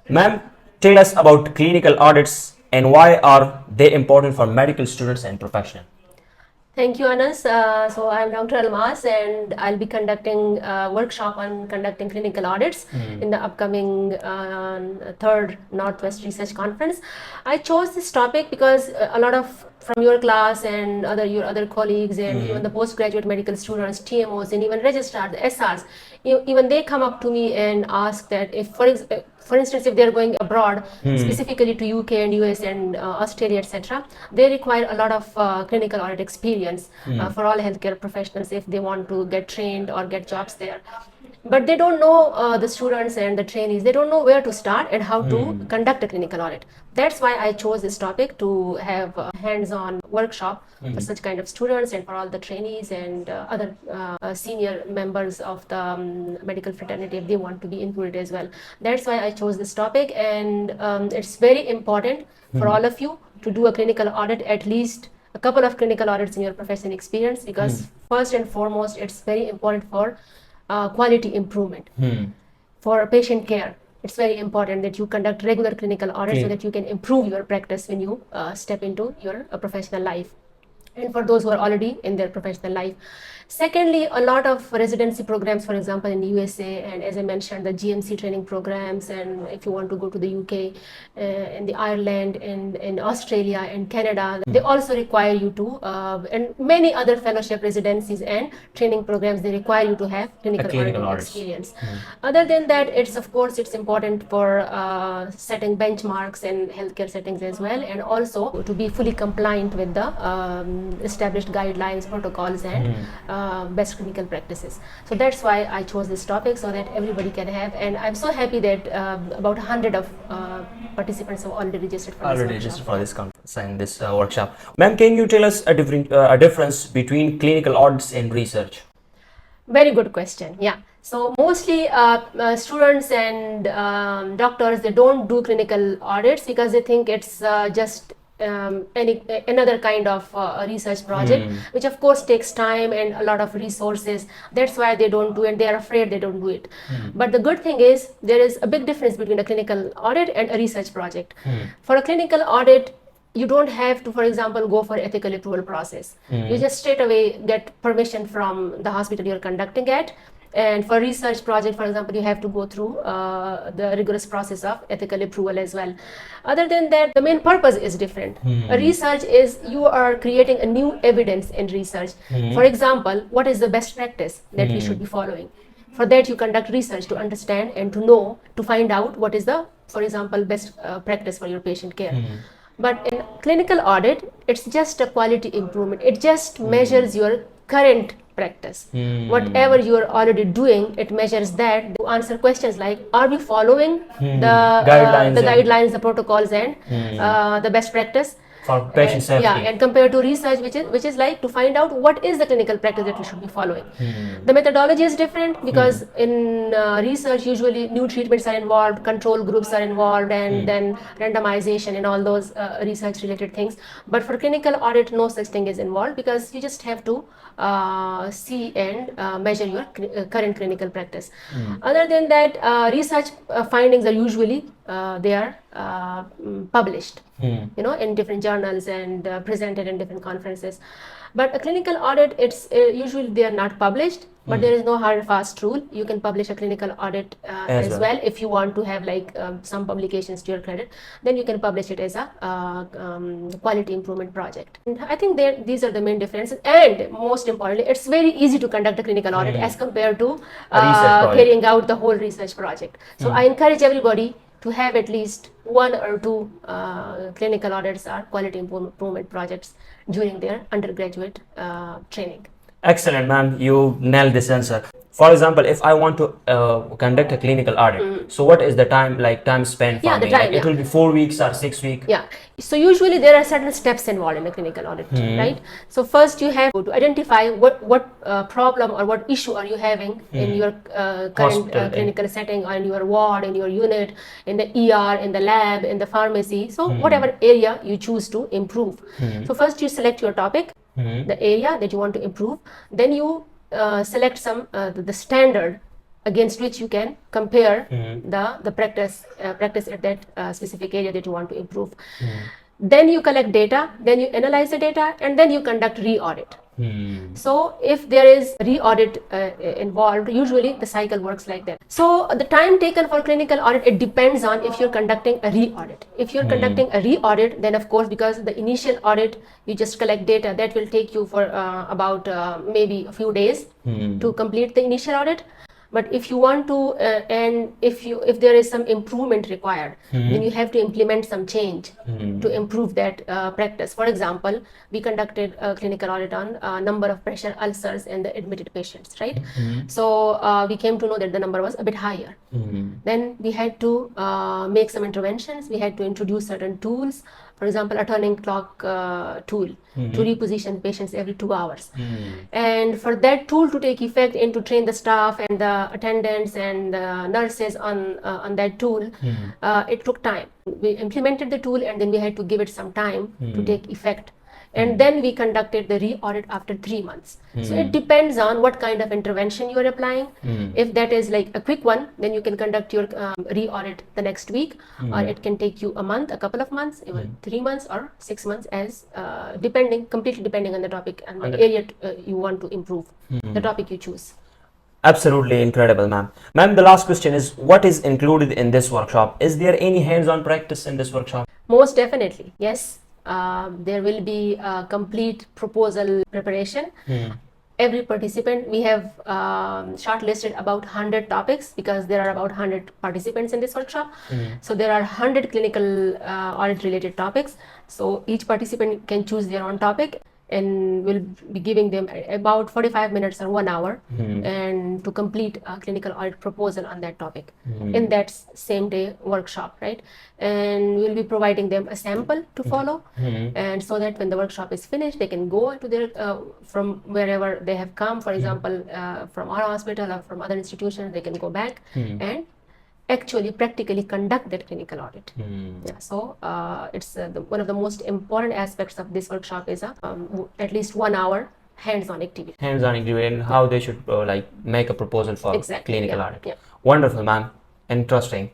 Ma'am, tell us about clinical audits and why are they important for medical students and professionals? Thank you, Anas. So I'm Dr. Almas, and I'll be conducting a workshop on conducting clinical audits in the upcoming third Northwest Research Conference. I chose this topic because a lot of from your class and your other colleagues and even the postgraduate medical students, TMOs, and even registrars, the SRs, even they come up to me and ask that if, for instance, if they're going abroad, specifically to UK and US and Australia, etc., they require a lot of clinical audit experience for all healthcare professionals if they want to get trained or get jobs there. But they don't know, the students and the trainees, they don't know where to start and how to conduct a clinical audit. That's why I chose this topic to have a hands-on workshop for such kind of students and for all the trainees and other senior members of the medical fraternity if they want to be included as well. That's why I chose this topic, and it's very important for all of you to do a clinical audit, at least a couple of clinical audits in your professional experience, because first and foremost, it's very important for quality improvement. For patient care, it's very important that you conduct regular clinical audits so that you can improve your practice when you step into your professional life, and for those who are already in their professional life. Secondly, a lot of residency programs, for example, in USA, and as I mentioned, the GMC training programs, and if you want to go to the UK, in the Ireland, in Australia and Canada, they also require you to, and many other fellowship residencies and training programs, they require you to have clinical audit experience. Other than that, of course, it's important for setting benchmarks in healthcare settings as well, and also to be fully compliant with the established guidelines, protocols, and best clinical practices. So that's why I chose this topic, so that everybody can have, and I'm so happy that about 100 of participants have already registered for this conference and this workshop. Ma'am, can you tell us a difference between clinical audits and research? Very good question. Yeah. So mostly students and doctors, they don't do clinical audits because they think it's just another kind of research project, which of course takes time and a lot of resources. That's why they don't do it. They are afraid they don't do it. But the good thing is there is a big difference between a clinical audit and a research project. For a clinical audit, you don't have to, for example, go for ethical approval process. You just straight away get permission from the hospital you're conducting at. And for research project, for example, you have to go through the rigorous process of ethical approval as well. Other than that, the main purpose is different. A research is you are creating a new evidence in research. For example, what is the best practice that we should be following? For that, you conduct research to understand and to know, to find out what is the, for example, best practice for your patient care. But in clinical audit, it's just a quality improvement. It just measures your current practice. Whatever you are already doing, it measures that to answer questions like, are we following the guidelines, the protocols, and the best practice for patient safety? Yeah, and compared to research, which is like to find out what is the clinical practice that we should be following. The methodology is different because in research, usually new treatments are involved, control groups are involved, and then randomization and all those research related things. But for clinical audit, no such thing is involved because you just have to see and measure your current clinical practice. Other than that, research findings are usually they are published, in different journals and presented in different conferences. But a clinical audit, it's usually they are not published, but there is no hard and fast rule. You can publish a clinical audit as well if you want to have like some publications to your credit. Then you can publish it as a quality improvement project. And I think these are the main differences. And most importantly, it's very easy to conduct a clinical audit as compared to carrying out the whole research project. So I encourage everybody to have at least one or two clinical audits or quality improvement projects during their undergraduate training. Excellent, ma'am. You nailed this answer. For example, if I want to conduct a clinical audit, so what is the time spent for me? It will be 4 weeks or 6 weeks? Yeah. So usually there are certain steps involved in a clinical audit, right? So first you have to identify what problem or what issue are you having in your current clinical setting, or in your ward, in your unit, in the ER, in the lab, in the pharmacy. So whatever area you choose to improve. So first you select your topic, the area that you want to improve. Then you select the standard against which you can compare the practice at that specific area that you want to improve. Then you collect data, then you analyze the data, and then you conduct re-audit. So if there is re-audit involved, usually the cycle works like that. So the time taken for clinical audit, it depends on if you're conducting a re-audit. If you're conducting a re-audit, then of course, because the initial audit, you just collect data, that will take you for about maybe a few days to complete the initial audit. But if you want to, and if there is some improvement required, then you have to implement some change to improve that practice. For example, we conducted a clinical audit on number of pressure ulcers in the admitted patients, right? So we came to know that the number was a bit higher. Then we had to make some interventions. We had to introduce certain tools. For example, a turning clock tool to reposition patients every 2 hours. And for that tool to take effect and to train the staff and the attendants and the nurses on that tool, it took time. We implemented the tool and then we had to give it some time to take effect. And then we conducted the re-audit after 3 months. So it depends on what kind of intervention you are applying. If that is like a quick one, then you can conduct your re-audit the next week, or it can take you a month, a couple of months, even 3 months or 6 months, as completely depending on the topic and the area you want to improve, the topic you choose. Absolutely incredible, ma'am. Ma'am, the last question is, what is included in this workshop? Is there any hands-on practice in this workshop? Most definitely, yes. There will be a complete proposal preparation. Every participant, we have shortlisted about 100 topics because there are about 100 participants in this workshop. So there are 100 clinical audit related topics. So each participant can choose their own topic, and we'll be giving them about 45 minutes or 1 hour and to complete a clinical audit proposal on that topic in that same day workshop, right? And we'll be providing them a sample to follow, and so that when the workshop is finished, they can go to their from wherever they have come, for example, from our hospital or from other institutions, they can go back and actually practically conduct that clinical audit. Yeah, so it's one of the most important aspects of this workshop is at least 1 hour hands-on activity. Hands-on activity and how they should like make a proposal for Exactly. clinical Yeah. audit. Yeah. Wonderful, ma'am. Interesting.